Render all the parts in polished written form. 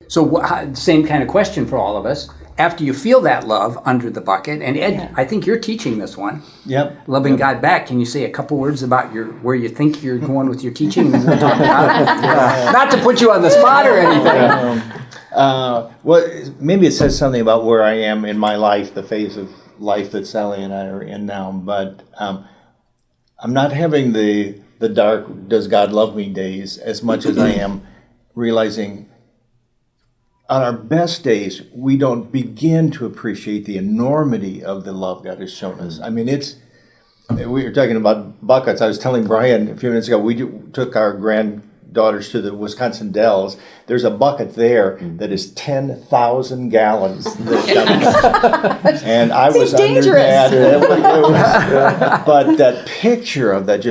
So same kind of question for all of us. After you feel that love under the bucket, and Ed, I think you're teaching this one. Yep. Loving God back. Can you say a couple words about where you think you're going with your teaching, and then we'll talk about it? Not to put you on the spot or anything. Well, maybe it says something about where I am in my life, the phase of life that Sally and I are in now. But I'm not having the dark "Does God love me" days as much as I am realizing on our best days, we don't begin to appreciate the enormity of the love God has shown us. I mean, we were talking about buckets. I was telling Brian a few minutes ago, we took our granddaughters to the Wisconsin Dells. There's a bucket there that is 10,000 gallons. And I was under that. But that picture of that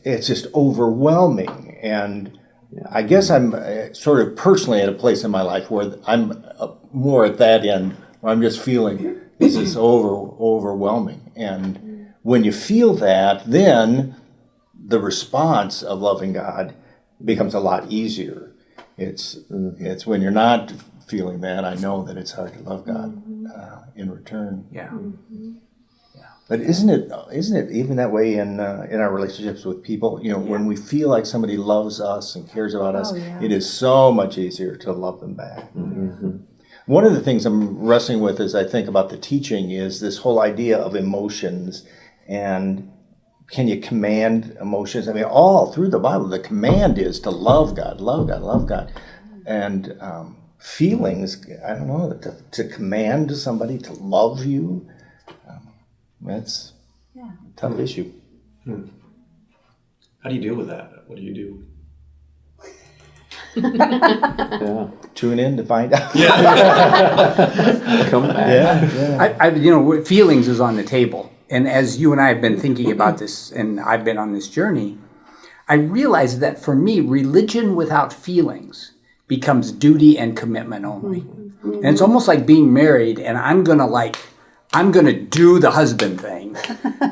it's just overwhelming. And I guess I'm sort of personally at a place in my life where I'm more at that end, where I'm just feeling this is overwhelming. And when you feel that, then the response of loving God becomes a lot easier. It's when you're not feeling that, I know that it's hard to love God in return. Yeah. But isn't it even that way in our relationships with people? When we feel like somebody loves us and cares about us, it is so much easier to love them back. Mm-hmm. One of the things I'm wrestling with as I think about the teaching is this whole idea of emotions, and can you command emotions? I mean, all through the Bible, the command is to love God, love God, love God. And feelings, I don't know, to command somebody to love you, that's a tough issue. How do you deal with that? What do you do? Tune in to find out. Come back. Feelings is on the table. And as you and I have been thinking about this, and I've been on this journey, I realized that for me, religion without feelings becomes duty and commitment only. And it's almost like being married, and I'm going to do the husband thing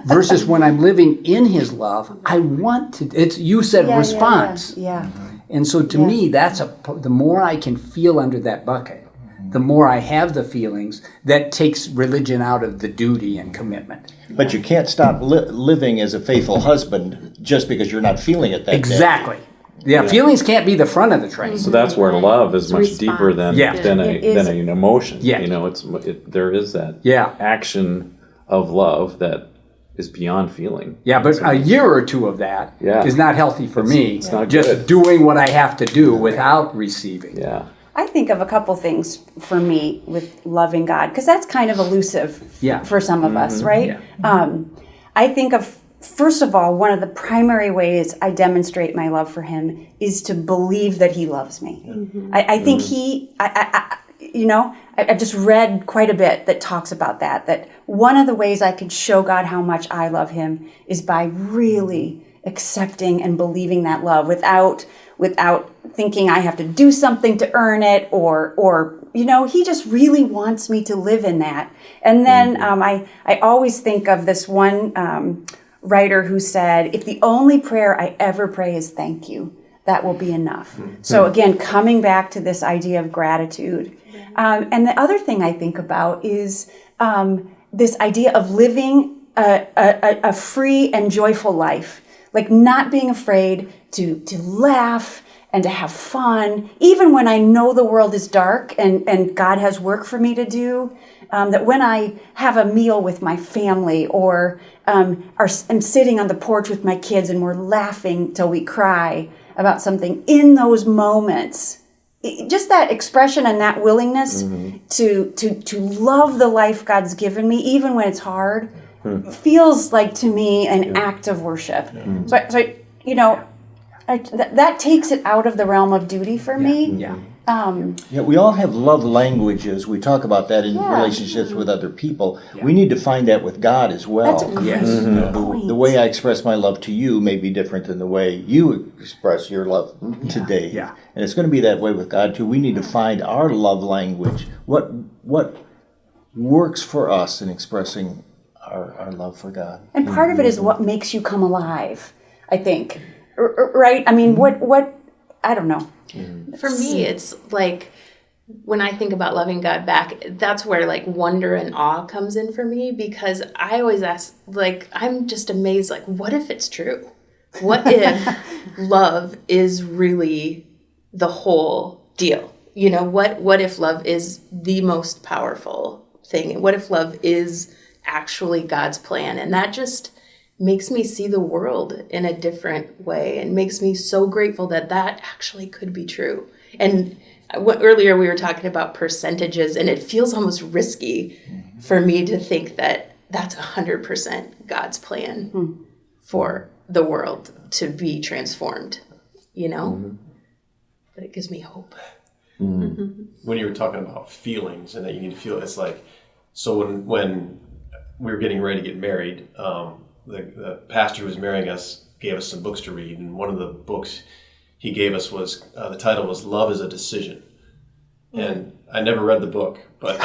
versus when I'm living in his love, I want to, you said response. Yeah. And so to me, the more I can feel under that bucket, the more I have the feelings, that takes religion out of the duty and commitment. But you can't stop living as a faithful husband just because you're not feeling it that Exactly. day. Yeah, feelings can't be the front of the train. So that's where love is much deeper than an emotion. Yeah. There is that action of love that is beyond feeling. Yeah, but a year or two of that is not healthy for me. It's not just good. Doing what I have to do without receiving. Yeah. I think of a couple things for me with loving God, because that's kind of elusive for some of us, right? Yeah. I think of, first of all, one of the primary ways I demonstrate my love for him is to believe that he loves me. Mm-hmm. I think I've just read quite a bit that talks about that one of the ways I can show God how much I love him is by really accepting and believing that love without thinking I have to do something to earn it, or he just really wants me to live in that. And then I always think of this one writer who said, if the only prayer I ever pray is thank you, that will be enough. Mm-hmm. So again, coming back to this idea of gratitude. And the other thing I think about is this idea of living a free and joyful life, like not being afraid to laugh and to have fun, even when I know the world is dark and God has work for me to do. That when I have a meal with my family or am sitting on the porch with my kids and we're laughing till we cry about something, in those moments, just that expression and that willingness to love the life God's given me, even when it's hard, feels like to me an act of worship. So that takes it out of the realm of duty for me. Yeah, we all have love languages. We talk about that in relationships with other people. Yeah. We need to find that with God as well. That's a great point. The way I express my love to you may be different than the way you express your love to Dave. Yeah. And it's going to be that way with God too. We need to find our love language. What works for us in expressing our love for God. And part of it is what makes you come alive, I think. Right? I mean, what I don't know. For me, it's like when I think about loving God back, that's where like wonder and awe comes in for me, because I always ask, like, I'm just amazed, like, what if it's true? What if love is really the whole deal? You know, what if love is the most powerful thing? And what if love is actually God's plan? And that just makes me see the world in a different way, and makes me so grateful that that actually could be true. And earlier we were talking about percentages, and it feels almost risky for me to think that that's 100% God's plan for the world to be transformed, you know? But it gives me hope. When you were talking about feelings and that you need to feel, it's like, so when we were getting ready to get married, the pastor who was marrying us gave us some books to read, and one of the books he gave us was, the title was Love is a Decision. And I never read the book, but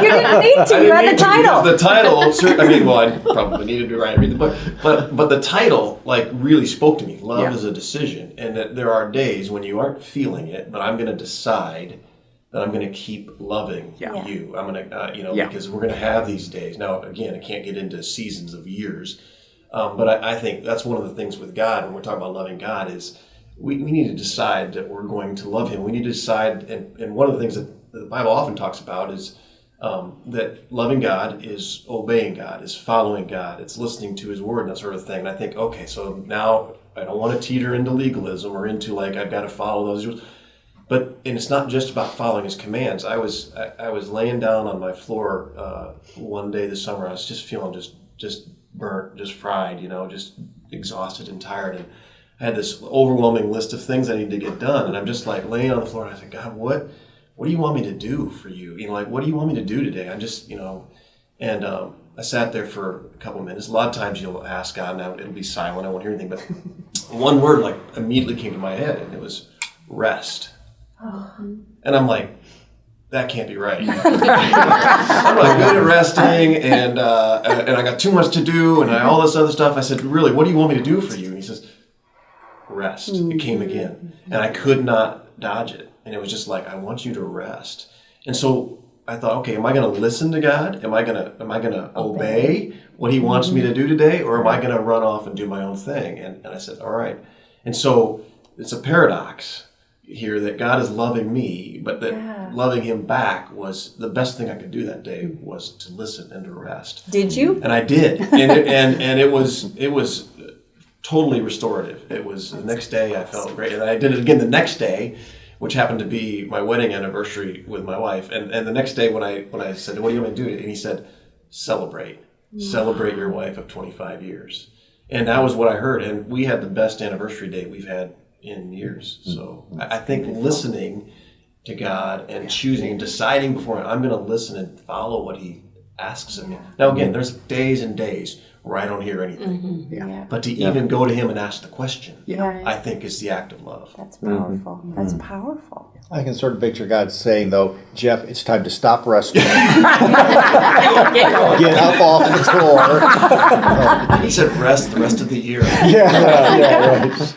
You didn't need to. You read the title. The title, I mean, well, I probably needed to read the book, but the title like really spoke to me. Love is a decision, and that there are days when you aren't feeling it, but I'm going to decide that I'm going to keep loving you. I'm going to, because we're going to have these days. Now, again, I can't get into seasons of years, but I think that's one of the things with God when we're talking about loving God is we need to decide that we're going to love Him. We need to decide, and one of the things that the Bible often talks about is that loving God is obeying God, is following God, it's listening to His word and that sort of thing. And I think, okay, so now I don't want to teeter into legalism or into like I've got to follow those rules. And it's not just about following His commands. I was laying down on my floor one day this summer. I was just feeling just burnt, just fried, just exhausted and tired. And I had this overwhelming list of things I need to get done. And I'm just like laying on the floor and I said, God, what do you want me to do for you? What do you want me to do today? I'm just, and I sat there for a couple of minutes. A lot of times you'll ask God and it'll be silent. I won't hear anything. But one word like immediately came to my head, and it was rest. And I'm like, that can't be right. I'm like good at resting, and I got too much to do, and all this other stuff. I said, really, what do you want me to do for you? And He says, rest. It came again, and I could not dodge it. And it was just like, I want you to rest. And so I thought, okay, am I going to listen to God? Am I going to obey what He wants me to do today, or am I going to run off and do my own thing? And I said, all right. And so it's a paradox here that God is loving me, but that loving Him back was the best thing I could do that day was to listen and to rest. Did you? And I did, and it was totally restorative. It was the next day I felt great, and I did it again the next day, which happened to be my wedding anniversary with my wife. And the next day when I said, what do you want me to do? And he said, celebrate your wife of 25 years. And that was what I heard. And we had the best anniversary date we've had in years. So I think listening to God and choosing and deciding before I'm going to listen and follow what He asks of me. Now again, there's days and days where I don't hear anything. But to even go to Him and ask the question, I think is the act of love. That's powerful. That's powerful. I can sort of picture God saying, though, Jeff, it's time to stop wrestling. Get up off the floor. He said rest the rest of the year. Yeah, right.